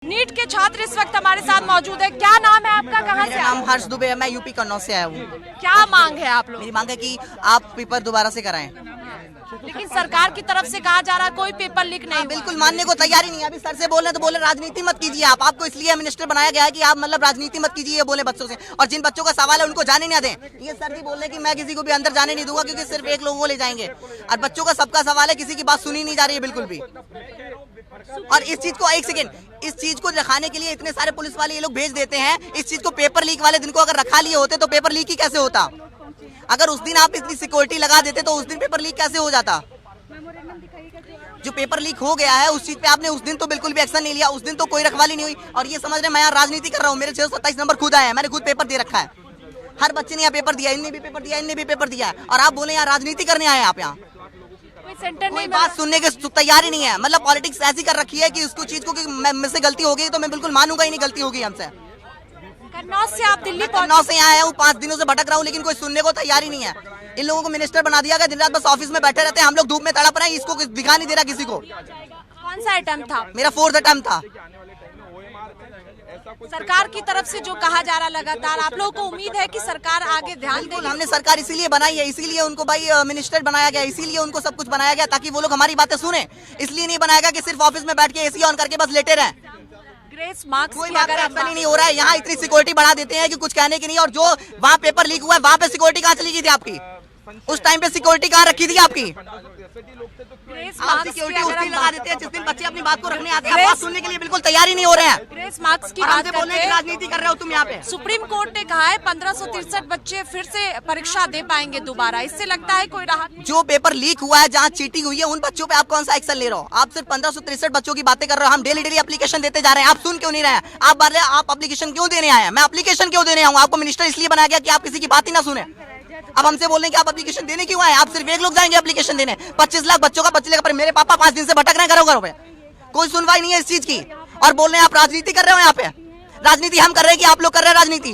NEET के छात्र इस वक्त हमारे साथ मौजूद है। क्या नाम है आपका, कहाँ से? नाम हर्ष दुबे है, मैं यूपी कन्नौज से आया हूँ। क्या मांग है आप लोग? मेरी मांग है कि आप पेपर दोबारा से कराएं। लेकिन सरकार की तरफ से कहा जा रहा है कोई पेपर लीक नहीं हुआ। बिल्कुल मानने को तैयार ही नहीं है। अभी सर से बोल रहे हैं तो बोले राजनीति मत कीजिए आप, आपको इसलिए मिनिस्टर बनाया गया है कि आप मतलब राजनीति मत कीजिए, ये बोले बच्चों से। और जिन बच्चों का सवाल है उनको जाने नहीं दें। ये सर जी बोल रहे हैं कि मैं किसी को भी अंदर जाने नहीं दूंगा क्योंकि सिर्फ एक लोगों को ले जाएंगे। और बच्चों का सबका सवाल है, किसी की बात सुनी नहीं जा रही है बिल्कुल भी। और इस चीज को एक सेकेंड, इस चीज को दिखाने के लिए इतने सारे पुलिस वाले ये लोग भेज देते हैं। इस चीज को पेपर लीक वाले दिन को अगर रखा लिए होते तो पेपर लीक ही कैसे होता? अगर उस दिन आप इतनी सिक्योरिटी लगा देते तो उस दिन पेपर लीक कैसे हो जाता? जो पेपर लीक हो गया है उस चीज पे आपने उस दिन तो बिल्कुल भी एक्शन नहीं लिया। उस दिन तो कोई रखवाली नहीं हुई। और ये समझ रहे मैं यहाँ राजनीति कर रहा हूँ। मेरे 627 नंबर खुद आया है, मैंने खुद पेपर दे रखा है। हर बच्चे ने यहाँ पेपर दिया, इनने भी पेपर दिया, इनने भी पेपर दिया। और आप बोले यहाँ राजनीति करने आए आप यहाँ? सेंटर कोई बात सुनने की तैयार ही नहीं है। मतलब पॉलिटिक्स ऐसी कर रखी है कि उसको चीज को मुझसे गलती हो गई तो मैं बिल्कुल मानूंगा ही नहीं गलती होगी हमसे। कन्नौज से आप दिल्ली कन्नौज से यहाँ आया हूँ, 5 दिनों से भटक रहा हूँ, लेकिन कोई सुनने को तैयार ही नहीं है। इन लोगों को मिनिस्टर बना दिया गया, दिन रात बस ऑफिस में बैठे रहते हैं। हम लोग धूप में तड़प रहे हैं, इसको दिखा नहीं दे रहा किसी को। कौन सा आइटम था? मेरा 4th अटेम्प्ट था। सरकार की तरफ से जो कहा जा रहा लगातार, आप लोगों को उम्मीद है कि सरकार आगे ध्यान देगी? हमने सरकार इसीलिए बनाई है, इसीलिए उनको भाई मिनिस्टर बनाया गया, इसीलिए उनको सब कुछ बनाया गया ताकि वो लोग हमारी बातें सुने। इसलिए नहीं बनाया गया कि सिर्फ ऑफिस में बैठ के एसी ऑन करके बस लेटे रहे। ग्रेस मार्क्स कोई अगर ऐसा नहीं हो रहा है, यहाँ इतनी सिक्योरिटी बढ़ा देते हैं कि कुछ कहने की नहीं। और जो वहाँ पेपर लीक हुआ है वहाँ पे सिक्योरिटी कहाँ चली गई थी आपकी? उस टाइम पे सिक्योरिटी कहाँ रखी थी आपकी? आप सिक्योरिटी उस दिन लगा देते हैं जिस दिन बच्चे अपनी बात को रखने आते हैं। बात सुनने के लिए बिल्कुल तैयार ही नहीं हो रहे हैं। ग्रेस मार्क्स की और बात हमसे बोल रहे हैं कि राजनीति कर रहे हो तुम यहाँ पे। सुप्रीम कोर्ट ने कहा है 1563 बच्चे फिर से परीक्षा दे पाएंगे दोबारा। इससे लगता है कोई राहत? जो पेपर लीक हुआ है, जहाँ चीटिंग हुई है, उन बच्चों पे आप कौन सा एक्शन ले रहे हो? आप सिर्फ 1563 बच्चों की बातें कर रहे हो। हम डेली एप्लीकेशन देते जा रहे हैं, आप सुन क्यों नहीं रहे हैं? आप बार आप एप्लीकेशन क्यों देने आए हैं? मैं एप्लीकेशन क्यों देने आऊँ? आपको मिनिस्टर इसलिए बनाया गया कि आप किसी की बात ही ना सुने। अब हमसे बोल रहे हैं कि आप एप्लीकेशन देने क्यों आए? आप सिर्फ एक लोग जाएंगे एप्लीकेशन देने। 25 लाख बच्चों का 25 लाख। मेरे पापा 5 दिन से भटक रहे हैं घरों पे, कोई सुनवाई नहीं है इस चीज की। और बोल रहे हैं आप राजनीति कर रहे हो यहाँ पे। राजनीति हम कर रहे हैं कि आप लोग कर रहे हैं राजनीति?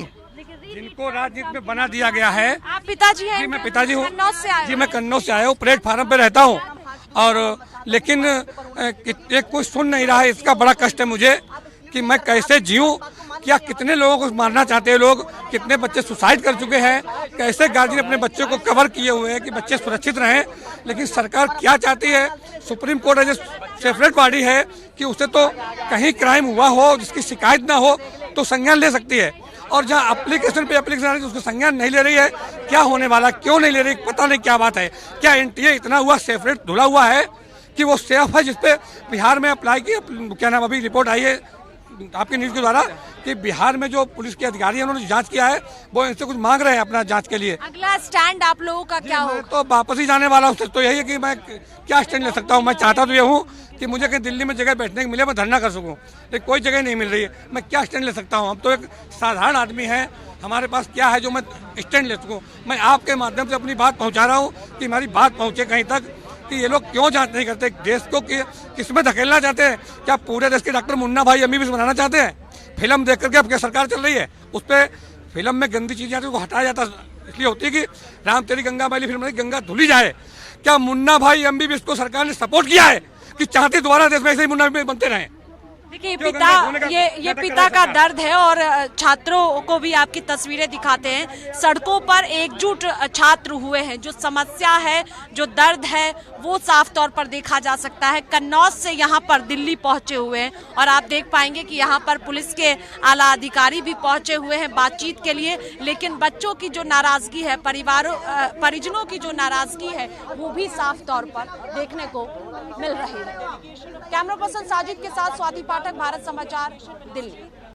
जिनको राजनीति में बना दिया गया है। आप पिताजी हैं? जी मैं पिताजी हूँ। जी मैं कन्नौज से आया हूँ, प्लेटफार्म पे रहता हूँ। और लेकिन एक कोई सुन नहीं रहा है। इसका बड़ा कष्ट है मुझे कि मैं कैसे जीऊँ। क्या कितने लोगों को मारना चाहते हैं लोग, कितने बच्चे सुसाइड कर चुके हैं, कैसे गार्जियन अपने बच्चों को कवर किए हुए हैं कि बच्चे सुरक्षित रहें। लेकिन सरकार क्या चाहती है? Supreme court as separate body है कि उसे तो कहीं क्राइम हुआ हो, जिसकी शिकायत ना हो तो संज्ञान ले सकती है। और जहाँ एप्लीकेशन पे एप्लीकेशन आ रही है उसको संज्ञान नहीं ले रही है। क्या होने वाला, क्यों नहीं ले रही, पता नहीं क्या बात है। क्या एनटीए इतना हुआ सेपरेट धुला हुआ है कि वो सेफ है जिसपे बिहार में अप्लाई की? क्या नाम, अभी रिपोर्ट आई है आपके न्यूज के द्वारा कि बिहार में जो पुलिस के अधिकारी हैं उन्होंने जांच किया है, वो इनसे कुछ मांग रहे हैं अपना जांच के लिए। अगला स्टैंड आप लोगों का क्या हो? तो वापस ही जाने वाला हूँ। तो यही है कि मैं क्या स्टैंड ले सकता हूँ। मैं चाहता तो ये हूँ कि मुझे कहीं दिल्ली में जगह बैठने को मिले, मैं धरना कर सकूँ, लेकिन कोई जगह नहीं मिल रही है। मैं क्या स्टैंड ले सकता हूँ? हम तो एक साधारण आदमी है, हमारे पास क्या है जो मैं स्टैंड ले सकूँ? मैं आपके माध्यम से अपनी बात पहुँचा रहा हूँ कि हमारी बात पहुँचे कहीं तक कि ये लोग क्यों जांच नहीं करते, देश को किसमें धकेलना चाहते हैं? क्या पूरे देश के डॉक्टर मुन्ना भाई एमबीबीएस बनाना चाहते हैं? फिल्म देख करके अब क्या सरकार चल रही है, उस पर फिल्म में गंदी चीजें आती है उसको हटाया जाता इसलिए होती है कि राम तेरी गंगा मैली फिल्म में गंगा धुली जाए। क्या मुन्ना भाई एमबीबीएस को सरकार ने सपोर्ट किया है कि चाहती दोबारा देश में ऐसे ही मुन्ना भाई बनते रहे? देखिए ये पिता का दर्द है। और छात्रों को भी आपकी तस्वीरें दिखाते हैं। सड़कों पर एकजुट छात्र हुए हैं। जो समस्या है, जो दर्द है, वो साफ तौर पर देखा जा सकता है। कन्नौज से यहाँ पर दिल्ली पहुंचे हुए हैं और आप देख पाएंगे कि यहाँ पर पुलिस के आला अधिकारी भी पहुंचे हुए हैं बातचीत के लिए। लेकिन बच्चों की जो नाराजगी है, परिजनों की जो नाराजगी है, वो भी साफ तौर पर देखने को मिल रही है। कैमरा पर्सन साजिद के साथ स्वाति पाठक, भारत समाचार, दिल्ली।